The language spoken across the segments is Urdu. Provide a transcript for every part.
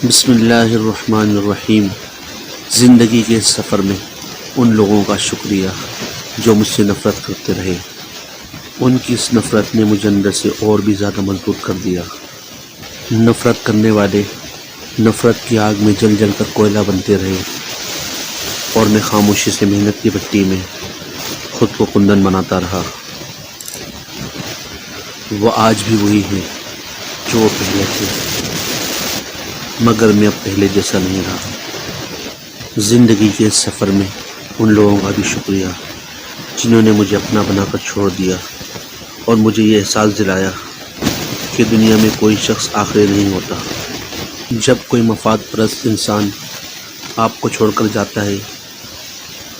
بسم اللہ الرحمن الرحیم۔ زندگی کے سفر میں ان لوگوں کا شکریہ جو مجھ سے نفرت کرتے رہے۔ ان کی اس نفرت نے مجھے اندر سے اور بھی زیادہ مضبوط کر دیا۔ نفرت کرنے والے نفرت کی آگ میں جل جل کر کوئلہ بنتے رہے اور میں خاموشی سے محنت کی بھٹی میں خود کو کندن بناتا رہا۔ وہ آج بھی وہی ہیں جو وہ پہلے تھے، مگر میں اب پہلے جیسا نہیں رہا۔ زندگی کے سفر میں ان لوگوں کا بھی شکریہ جنہوں نے مجھے اپنا بنا کر چھوڑ دیا اور مجھے یہ احساس دلایا کہ دنیا میں کوئی شخص آخری نہیں ہوتا۔ جب کوئی مفاد پرست انسان آپ کو چھوڑ کر جاتا ہے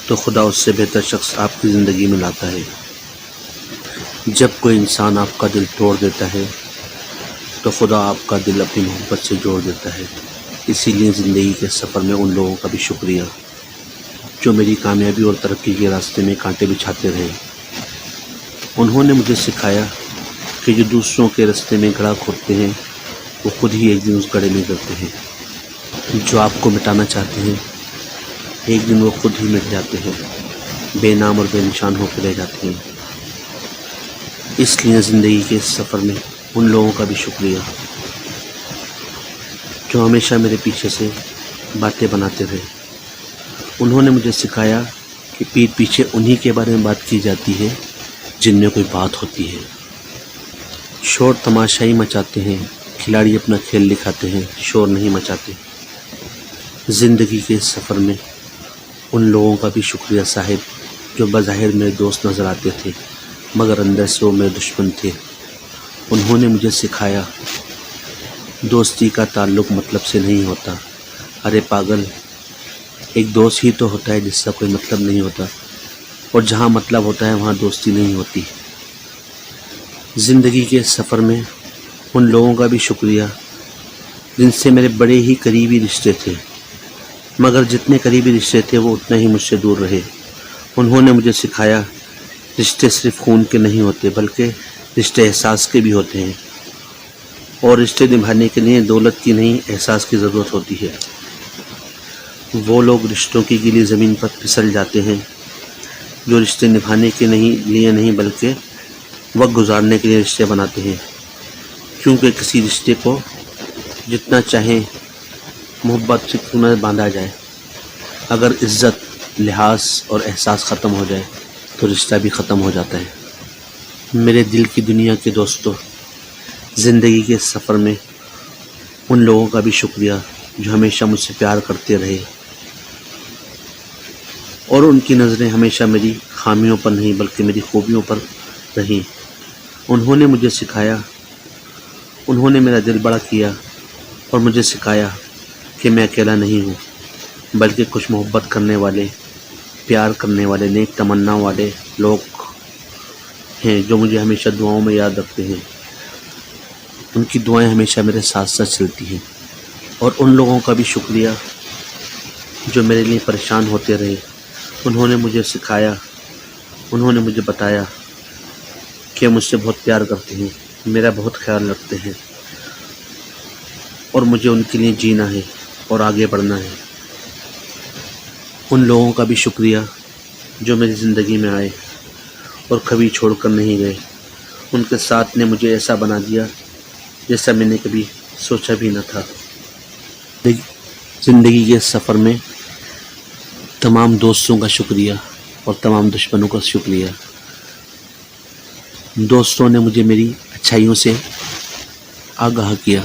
تو خدا اس سے بہتر شخص آپ کی زندگی میں لاتا ہے۔ جب کوئی انسان آپ کا دل توڑ دیتا ہے تو خدا آپ کا دل اپنی محبت سے جوڑ دیتا ہے۔ اسی لیے زندگی کے سفر میں ان لوگوں کا بھی شکریہ جو میری کامیابی اور ترقی کے راستے میں کانٹے بچھاتے رہے۔ انہوں نے مجھے سکھایا کہ جو دوسروں کے راستے میں گڑھا کھودتے ہیں وہ خود ہی ایک دن اس گڑھے میں گرتے ہیں۔ جو آپ کو مٹانا چاہتے ہیں ایک دن وہ خود ہی مٹ جاتے ہیں، بے نام اور بے نشان ہو کے رہ جاتے ہیں۔ اس لیے زندگی کے سفر میں ان لوگوں کا بھی شکریہ جو ہمیشہ میرے پیچھے سے باتیں بناتے رہے۔ انہوں نے مجھے سکھایا کہ پیٹھ پیچھے انہی کے بارے میں بات کی جاتی ہے جن میں کوئی بات ہوتی ہے۔ شور تماشائی مچاتے ہیں، کھلاڑی اپنا کھیل دکھاتے ہیں، شور نہیں مچاتے۔ زندگی کے سفر میں ان لوگوں کا بھی شکریہ صاحب جو بظاہر میرے دوست نظر آتے تھے مگر اندر سے وہ میرے دشمن تھے۔ انہوں نے مجھے سکھایا دوستی کا تعلق مطلب سے نہیں ہوتا۔ ارے پاگل، ایک دوست ہی تو ہوتا ہے جس کا کوئی مطلب نہیں ہوتا، اور جہاں مطلب ہوتا ہے وہاں دوستی نہیں ہوتی۔ زندگی کے سفر میں ان لوگوں کا بھی شکریہ جن سے میرے بڑے ہی قریبی رشتے تھے، مگر جتنے قریبی رشتے تھے وہ اتنا ہی مجھ سے دور رہے۔ انہوں نے مجھے سکھایا رشتے صرف خون کے نہیں ہوتے بلکہ رشتے احساس کے بھی ہوتے ہیں، اور رشتے نبھانے کے لیے دولت کی نہیں احساس کی ضرورت ہوتی ہے۔ وہ لوگ رشتوں کی گیلی زمین پر پھسل جاتے ہیں جو رشتے نبھانے کے لیے نہیں بلکہ وقت گزارنے کے لیے رشتے بناتے ہیں، کیونکہ کسی رشتے کو جتنا چاہیں محبت سے کیوں نہ باندھا جائے، اگر عزت، لحاظ اور احساس ختم ہو جائے تو رشتہ بھی ختم ہو جاتا ہے۔ میرے دل کی دنیا کے دوستوں، زندگی کے سفر میں ان لوگوں کا بھی شکریہ جو ہمیشہ مجھ سے پیار کرتے رہے اور ان کی نظریں ہمیشہ میری خامیوں پر نہیں بلکہ میری خوبیوں پر رہیں۔ انہوں نے مجھے سکھایا، انہوں نے میرا دل بڑا کیا اور مجھے سکھایا کہ میں اکیلا نہیں ہوں بلکہ کچھ محبت کرنے والے، پیار کرنے والے، نیک تمنا والے لوگ ہیں جو مجھے ہمیشہ دعاؤں میں یاد رکھتے ہیں۔ ان کی دعائیں ہمیشہ میرے ساتھ ساتھ چلتی ہیں۔ اور ان لوگوں کا بھی شکریہ جو میرے لیے پریشان ہوتے رہے۔ انہوں نے مجھے سکھایا، انہوں نے مجھے بتایا کہ مجھ سے بہت پیار کرتے ہیں، میرا بہت خیال رکھتے ہیں اور مجھے ان کے لیے جینا ہے اور آگے بڑھنا ہے۔ ان لوگوں کا بھی شکریہ جو میری زندگی میں آئے اور کبھی چھوڑ کر نہیں گئے۔ ان کے ساتھ نے مجھے ایسا بنا دیا جیسا میں نے کبھی سوچا بھی نہ تھا۔ زندگی کے سفر میں تمام دوستوں کا شکریہ اور تمام دشمنوں کا شکریہ۔ دوستوں نے مجھے میری اچھائیوں سے آگاہ کیا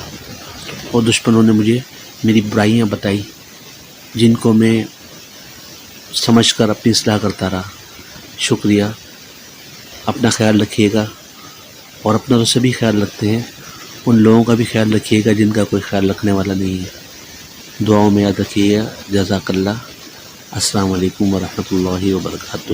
اور دشمنوں نے مجھے میری برائیاں بتائی جن کو میں سمجھ کر اپنی اصلاح کرتا رہا۔ شکریہ، اپنا خیال رکھیے گا اور اپنا تو سبھی خیال رکھتے ہیں، ان لوگوں کا بھی خیال رکھیے گا جن کا کوئی خیال رکھنے والا نہیں ہے۔ دعاؤں میں یاد رکھیے گا۔ جزاک اللہ۔ السلام علیکم ورحمۃ اللہ وبرکاتہ۔